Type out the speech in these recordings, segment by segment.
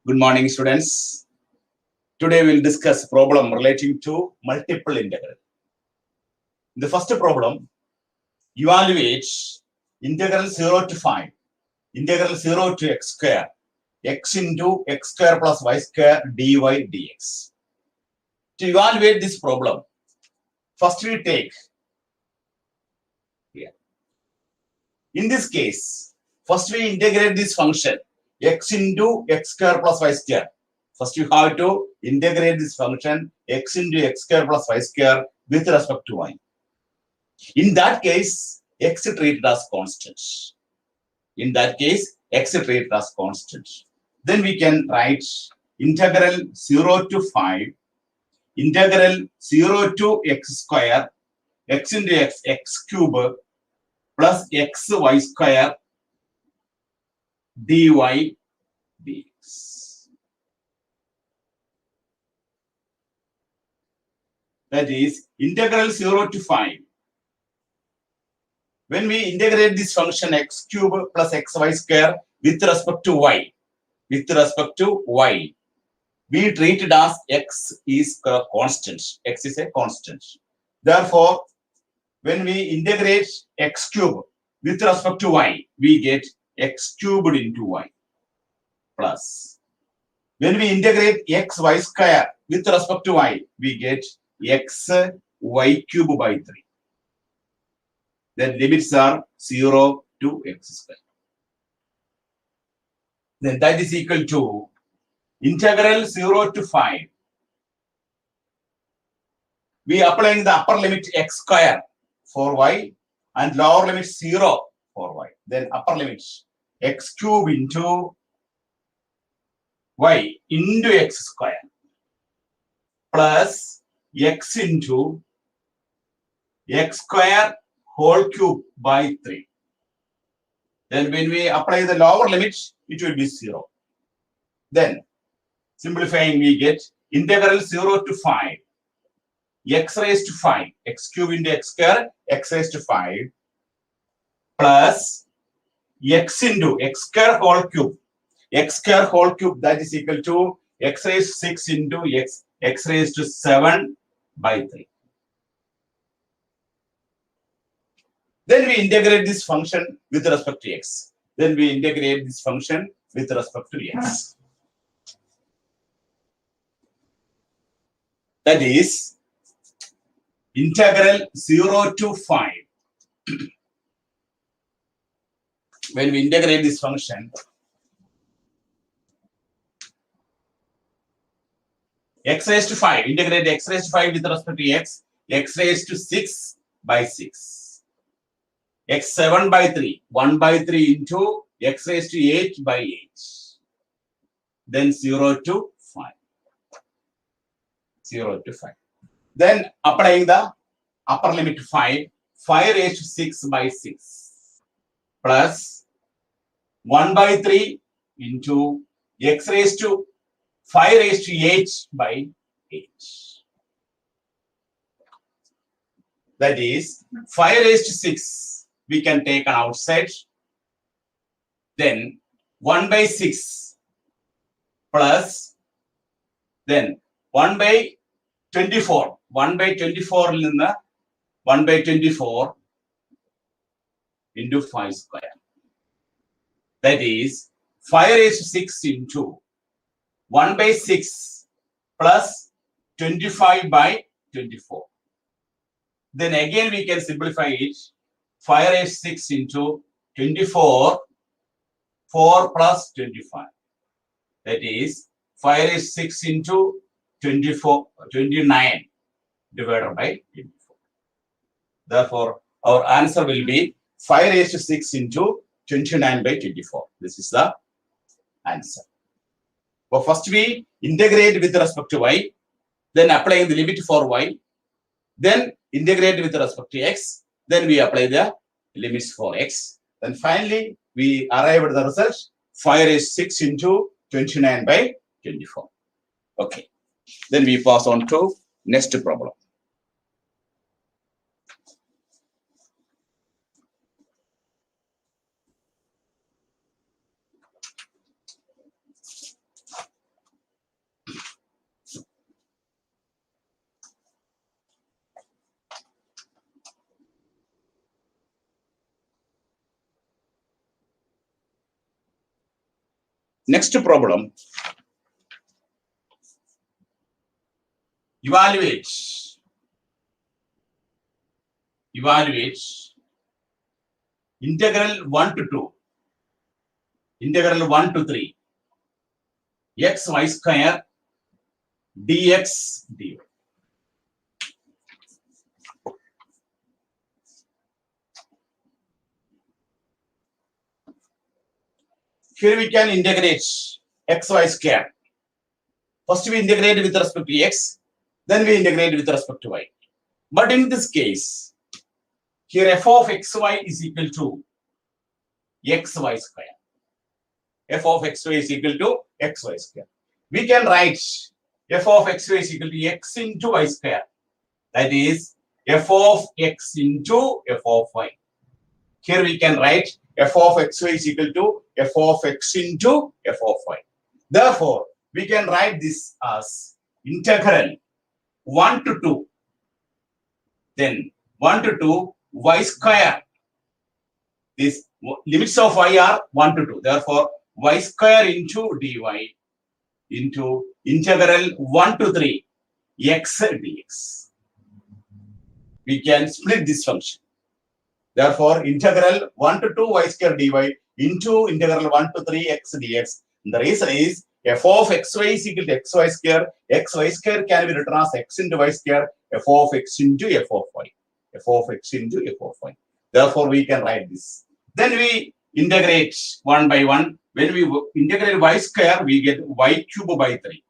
Good morning, students. Today we'll discuss problem relating to multiple integral. The first problem, evaluate integral 0 to 5, integral 0 to x square, x into x square plus y square dy dx. To evaluate this problem, first we take here. In this case, first we integrate this function x into x square plus y square. First you have to integrate this function x into x square plus y square with respect to y. In that case, x treated as constant. In that case, x treated as constant. Then we can write integral 0 to 5, integral 0 to x square, x into x cube plus xy square dy dx. That is integral 0 to 5. When we integrate this function x cube plus xy square with respect to y, we treat it as x is a constant. X is a constant. Therefore, when we integrate x cube with respect to y, we get x cubed into y plus. When we integrate xy square with respect to y, we get x y cube by 3. The limits are 0 to x square. Then that is equal to integral 0 to 5. We are applying the upper limit x square for y and lower limit 0 for y. Then upper limit x cube into y into x square plus x into x square whole cube by 3. Then when we apply the lower limit, it will be 0. Then simplifying, we get integral 0 to 5, x raised to 5, x cube into x square, x raised to 5, plus x into x square whole cube, that is equal to x raised to 6 into x raised to 7 by 3. Then we integrate this function with respect to x. Then we integrate this function with respect to x. That is integral 0 to 5. When we integrate this function, x raised to 5, integrate x raised to 5 with respect to x raised to 6 by 6. X 7 by 3, 1 by 3 into x raised to 8 by 8. Then 0 to 5. 0 to 5. Then applying the upper limit 5 raised to 6 by 6 plus 1 by 3 into x raised to 5 raised to 8 by 8. That is 5 raised to 6. We can take an outside. Then 1 by 6 plus then 1 by 24. 1 by 24 in the 1 by 24 into 5 square. That is 5 raised to 6 into 1 by 6 plus 25 by 24. Then again we can simplify it. 5 raised to 6 into 24, 4 plus 25. That is 5 raised to 6 into 24, 29 divided by 24. Therefore, our answer will be 5 raised to 6 into 29 by 24. This is the answer. But first we integrate with respect to y, then applying the limit for y, then integrate with respect to x, then we apply the limits for x. Then finally, we arrive at the result 5 raised to 6 into 29 by 24. Okay. Then we pass on to next problem. Next problem. Evaluate integral 1 to 2, integral 1 to 3, x y square dx dy. Here we can integrate x y square. First we integrate with respect to x, then we integrate with respect to y. But in this case, here f of xy is equal to xy square. F of xy is equal to xy square. We can write f of xy is equal to x into y square. That is f of x into f of y. Here we can write f of xy is equal to f of x into f of y. Therefore, we can write this as integral 1 to 2. Then 1 to 2 y square. These limits of y are 1 to 2. Therefore, y square into dy into integral 1 to 3 x dx. We can split this function. Therefore, integral 1 to 2 y square dy into integral 1 to 3 x dx. The reason is f of xy is equal to xy square. Xy square can be written as x into y square. F of x into f of y. F of x into f of y. Therefore, we can write this. Then we integrate one by one. When we integrate y square, we get y cube by 3.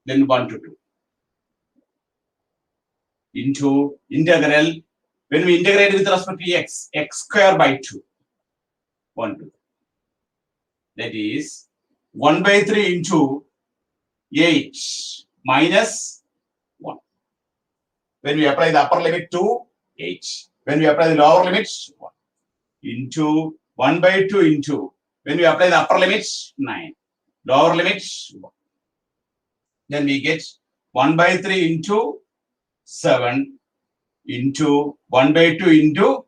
Then 1 to 2. Into integral, when we integrate with respect to x, x square by 2. 1 to 2. That is 1 by 3 into 8 minus 1. When we apply the upper limit to 8. When we apply the lower limit, 1. Into 1 by 2 into, when we apply the upper limit, 9. Lower limit, 1. Then we get 1 by 3 into 7 into 1 by 2 into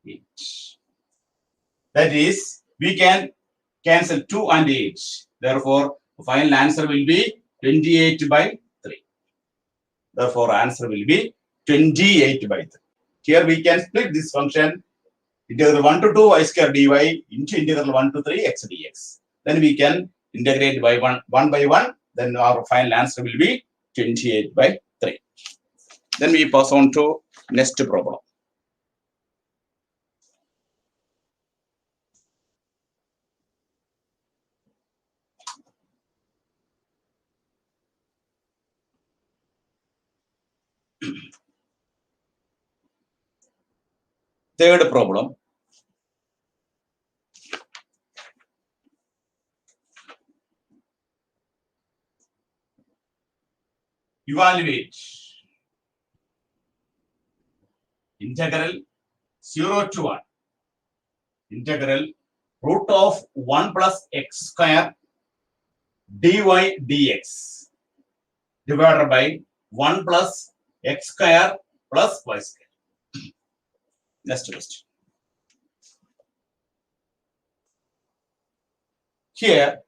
8. That is, we can cancel 2 and 8. Therefore, the final answer will be 28 by 3. Therefore, answer will be 28 by 3. Here we can split this function integral 1 to 2 y square dy into integral 1 to 3 x dx. Then we can integrate by one by one. Then our final answer will be 28 by 3. Then we pass on to next problem. Third problem. Evaluate integral 0 to 1. Integral root of 1 plus x square dy dx divided by 1 plus x square plus y square. Next question. Here,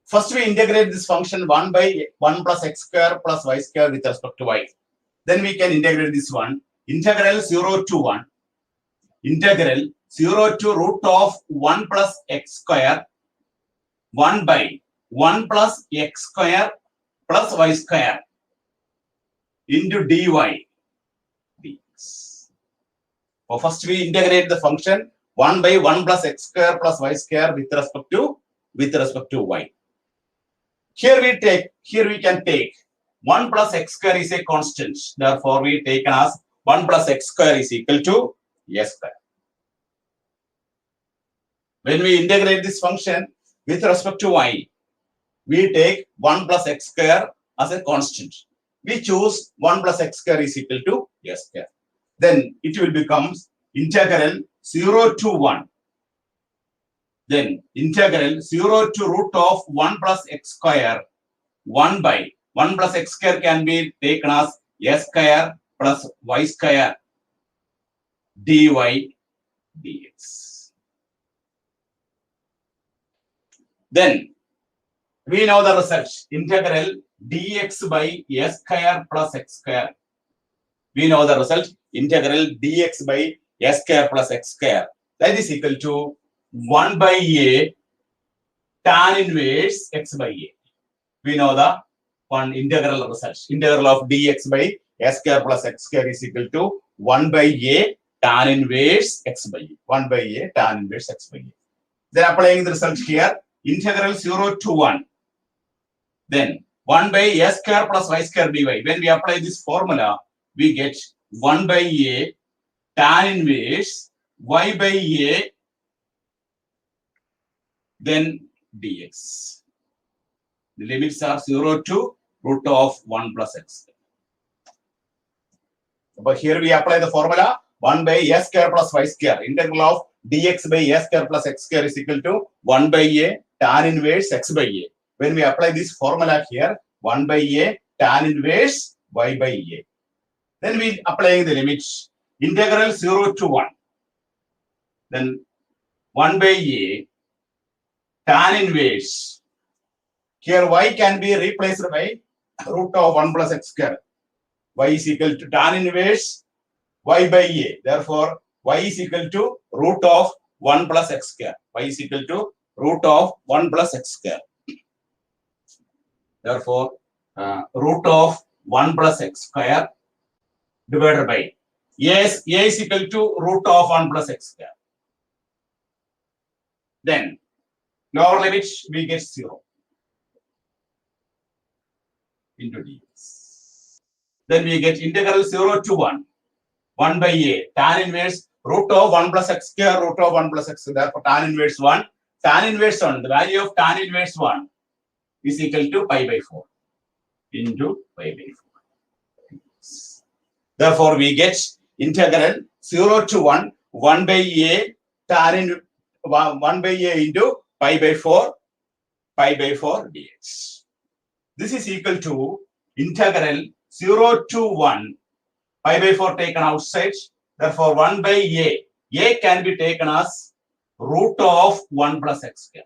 first we integrate this function 1 by 1 plus x square plus y square with respect to y. Then we can integrate this one. Integral 0 to 1. Integral 0 to root of 1 plus x square 1 by 1 plus x square plus y square into dy dx. So first we integrate the function 1 by 1 plus x square plus y square with respect to y. Here we can take 1 plus x square is a constant. Therefore, we take as 1 plus x square is equal to s square. When we integrate this function with respect to y, we take 1 plus x square as a constant. We choose 1 plus x square is equal to s square. Then it will become integral 0 to 1. Then integral 0 to root of 1 plus x square 1 by 1 plus x square can be taken as s square plus y square dy dx. Then we know the result. Integral dx by s square plus x square. We know the result. Integral dx by s square plus x square. That is equal to 1 by a tan inverse x by a. We know the one integral result. Integral of dx by s square plus x square is equal to 1 by a tan inverse x by a. 1 by a tan inverse x by a. Then applying the result here, integral 0 to 1. Then 1 by s square plus y square dy. When we apply this formula, we get 1 by a tan inverse y by a then dx. The limits are 0 to root of 1 plus x. But here we apply the formula 1 by s square plus y square. Integral of dx by s square plus x square is equal to 1 by a tan inverse x by a. When we apply this formula here, 1 by a tan inverse y by a. Then we applying the limits. Integral 0 to 1. Then 1 by a tan inverse. Here y can be replaced by root of 1 plus x square. Y is equal to tan inverse y by a. Therefore, y is equal to root of 1 plus x square. Y is equal to root of 1 plus x square. Therefore, root of 1 plus x square divided by a is equal to root of 1 plus x square. Then, lower limit we get 0 into dx. Then we get integral 0 to 1. 1 by a tan inverse root of 1 plus x square root of 1 plus x square. Therefore, tan inverse 1. Tan inverse 1, the value of tan inverse 1 is equal to pi by 4 into pi by 4. Therefore, we get integral 0 to 1, 1 by a tan in 1 by a into pi by 4 dx. This is equal to integral 0 to 1 pi by 4 taken outside. Therefore, 1 by a. A can be taken as root of 1 plus x square.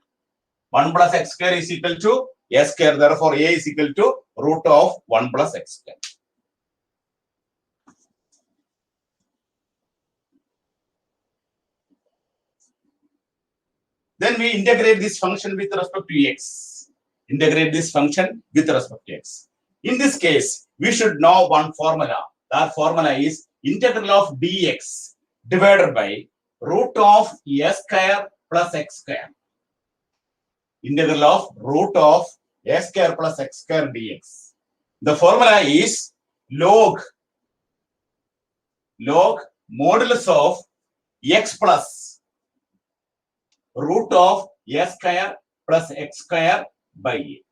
1 plus x square is equal to s square. Therefore, a is equal to root of 1 plus x square. Then we integrate this function with respect to x. Integrate this function with respect to x. In this case, we should know one formula. That formula is integral of dx divided by root of s square plus x square. Integral of root of s square plus x square dx. The formula is log modulus of x plus root of s square plus x square by a.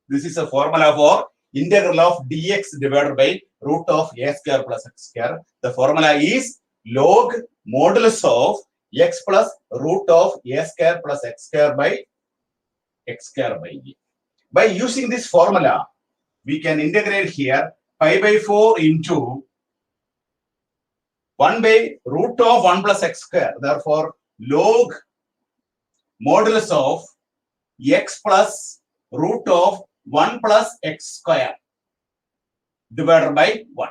This is a formula for integral of dx divided by root of s square plus x square. The formula is log modulus of x plus root of s square plus x square by x square by a. By using this formula, we can integrate here pi by 4 into 1 by root of 1 plus x square. Therefore, log modulus of x plus root of 1 plus x square divided by 1.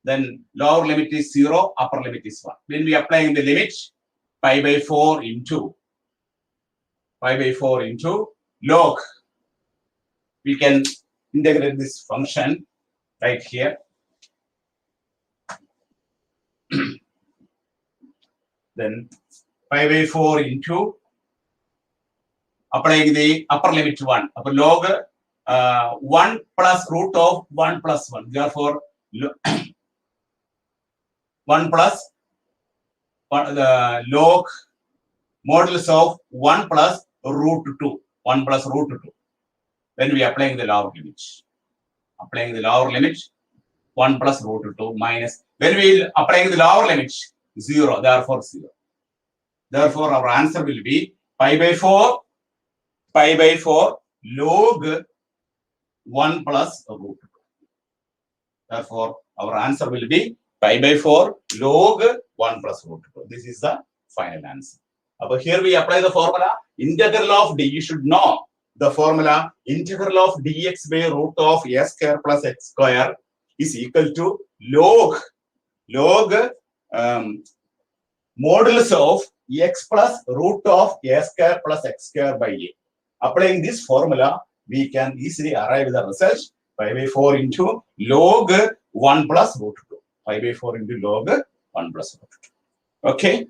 Then lower limit is 0, upper limit is 1. When we apply the limit, pi by 4 into log, we can integrate this function right here. Then pi by 4 into applying the upper limit 1. Upper log 1 plus root of 1 plus 1. Therefore, 1 plus the log modulus of 1 plus root 2. 1 plus root 2. When we applying the lower limit. 1 plus root 2 minus. When we applying the lower limit, 0. Therefore, 0. Therefore, our answer will be pi by 4 log 1 plus root 2. Therefore, our answer will be pi by 4 log 1 plus root 2. This is the final answer. But here we apply the formula. Integral of d, you should know the formula. Integral of dx by root of a square plus x square is equal to log modulus of x plus root of a square plus x square by a. Applying this formula, we can easily arrive at the result. Pi by 4 into log 1 plus root 2. Pi by 4 into log 1 plus root 2. Okay.